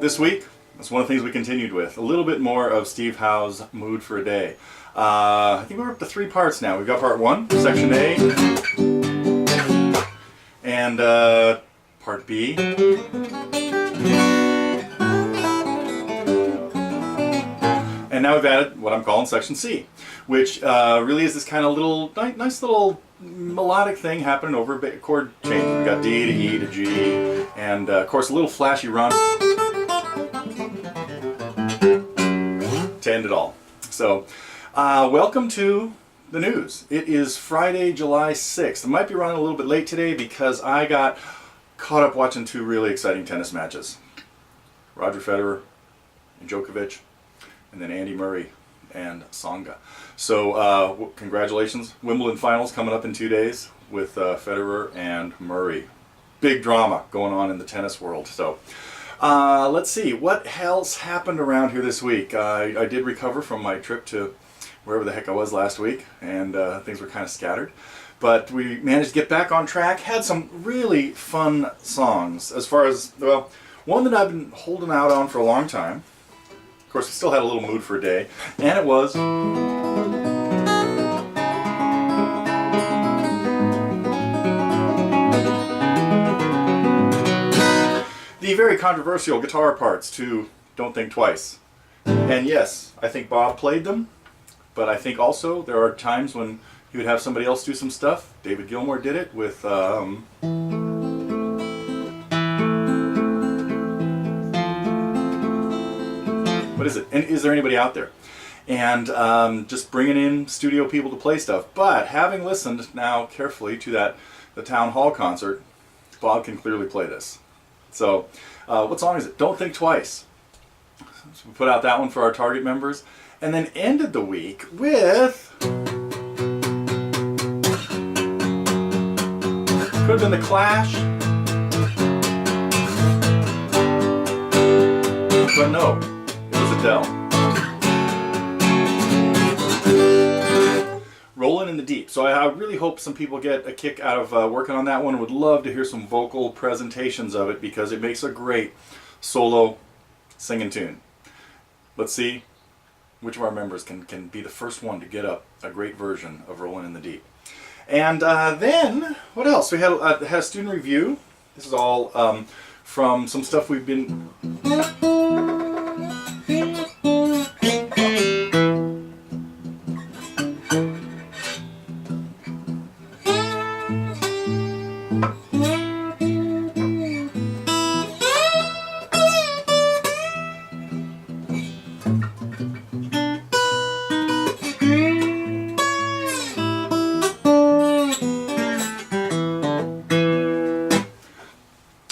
this week, that's one of the things we continued with. A little bit more of Steve Howe's Mood for a Day. I think we're up to 3 parts now. We've got part 1, section A, and part B. And now we've added what I'm calling section C, which really is this kind of little, nice little melodic thing happening over a chord change. We've got D to E to G, and of course a little flashy run to end it all. So, welcome to the news. It is Friday, July 6th. I might be running a little bit late today because I got caught up watching 2 really exciting tennis matches. Roger Federer and Djokovic, and then Andy Murray and Tsonga. So congratulations. Wimbledon finals coming up in 2 days with Federer and Murray. Big drama going on in the tennis world. So let's see, what else happened around here this week? I did recover from my trip to wherever the heck I was last week, and things were kind of scattered. But we managed to get back on track, had some really fun songs. As far as, well, one that I've been holding out on for a long time. Of course, we still had a little mood for a day, and it was the very controversial guitar parts to Don't Think Twice. And yes, I think Bob played them, but I think also there are times when he would have somebody else do some stuff. David Gilmour did it with what is it? And is there anybody out there? And just bringing in studio people to play stuff. But having listened now carefully to the town hall concert, Bob can clearly play this. So, what song is it? Don't Think Twice. So we put out that one for our target members, and then ended the week with, could have been The Clash, but no. Adele. Rolling in the Deep. So I really hope some people get a kick out of working on that one. Would love to hear some vocal presentations of it because it makes a great solo singing tune. Let's see which of our members can be the first one to get up a great version of Rolling in the Deep. And then, what else? We had a student review. This is all from some stuff we've been...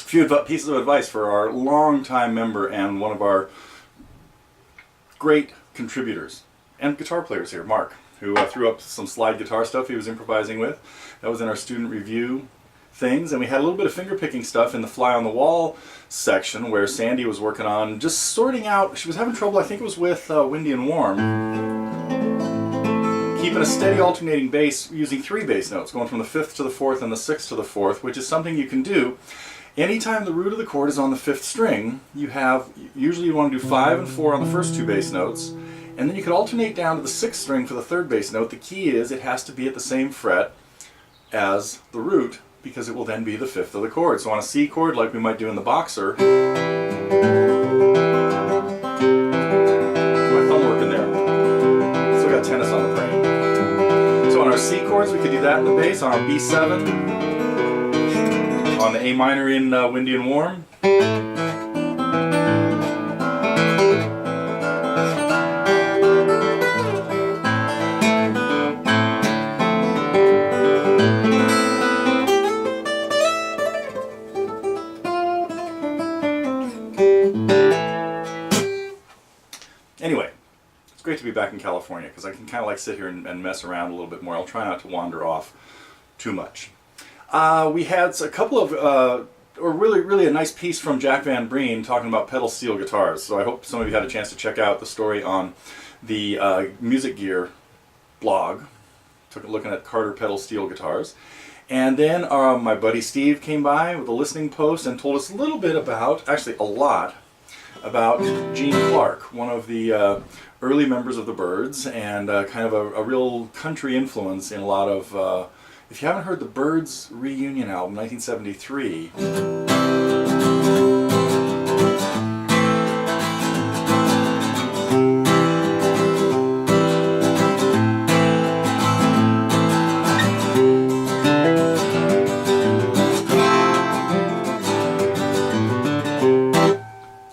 few pieces of advice for our longtime member and one of our great contributors and guitar players here, Mark, who threw up some slide guitar stuff he was improvising with. That was in our student review things, and we had a little bit of finger picking stuff in the Fly on the Wall section where Sandy was working on just sorting out, she was having trouble, I think it was with Windy and Warm, keeping a steady alternating bass using 3 bass notes, going from the 5th to the 4th and the 6th to the 4th, which is something you can do. Anytime the root of the chord is on the 5th string, usually you want to do 5 and 4 on the first 2 bass notes, and then you could alternate down to the 6th string for the 3rd bass note. The key is it has to be at the same fret as the root, because it will then be the 5th of the chord. So on a C chord, like we might do in the Boxer, my thumb working there. Still got tennis on the brain. So on our C chords, we could do that in the bass. On our B7, on the A minor in Windy and Warm. Anyway, it's great to be back in California because I can kind of like sit here and mess around a little bit more. I'll try not to wander off too much. We had a couple of, or really a nice piece from Jack Van Breen talking about pedal steel guitars. So I hope some of you had a chance to check out the story on the Music Gear blog, looking at Carter pedal steel guitars. And then my buddy Steve came by with a listening post and told us a little bit about, actually a lot, about Gene Clark, one of the early members of the Byrds, and kind of a real country influence in a lot of, if you haven't heard the Byrds reunion album, 1973,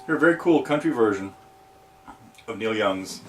a very cool country version of Neil Young's.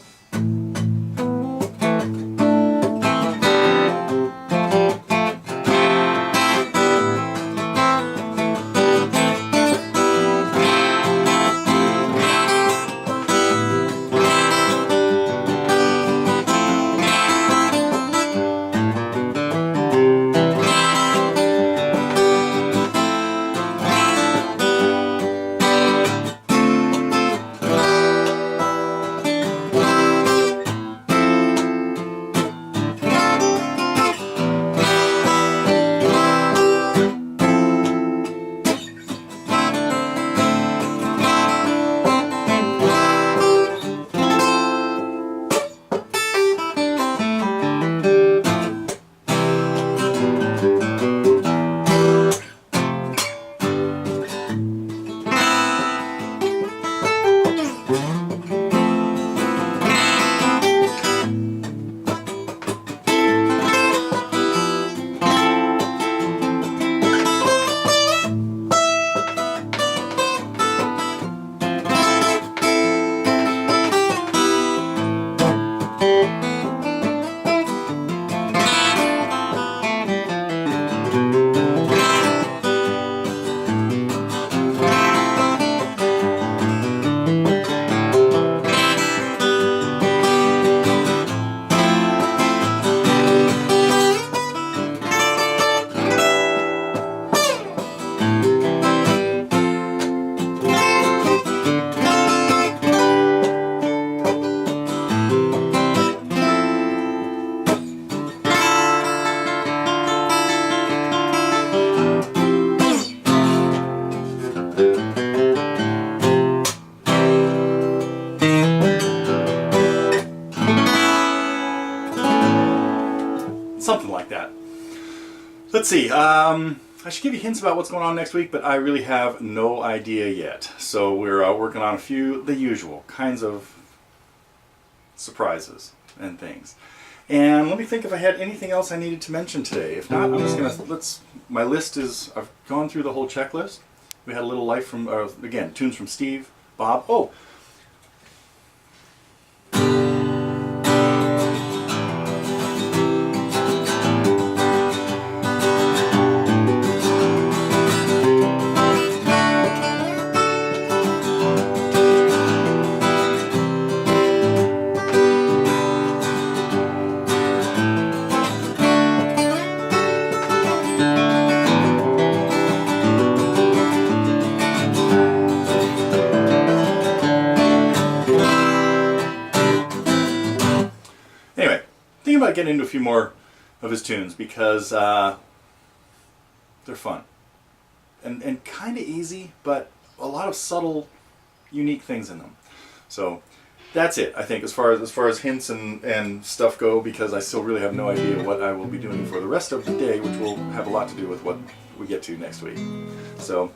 Something like that. Let's see. I should give you hints about what's going on next week, but I really have no idea yet. So we're working on a few, the usual kinds of surprises and things. And let me think if I had anything else I needed to mention today. If not, I'm just gonna my list is, I've gone through the whole checklist. We had a little life from again, tunes from Steve, Bob. Oh. About getting into a few more of his tunes because they're fun and kind of easy, but a lot of subtle, unique things in them. So that's it, I think, as far as hints and stuff go, because I still really have no idea what I will be doing for the rest of the day, which will have a lot to do with what we get to next week. So.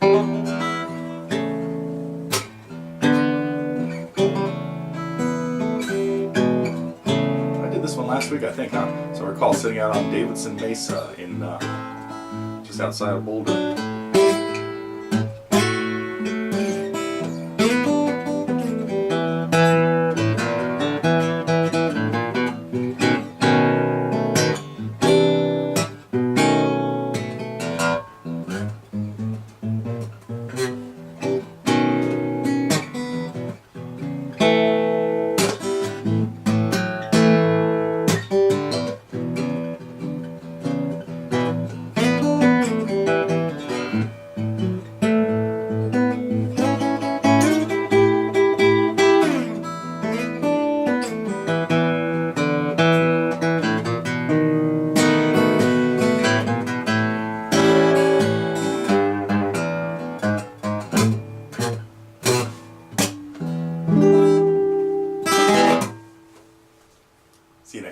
This one last week, I think, huh? So I recall sitting out on Davidson Mesa in just outside of Boulder.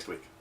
next week.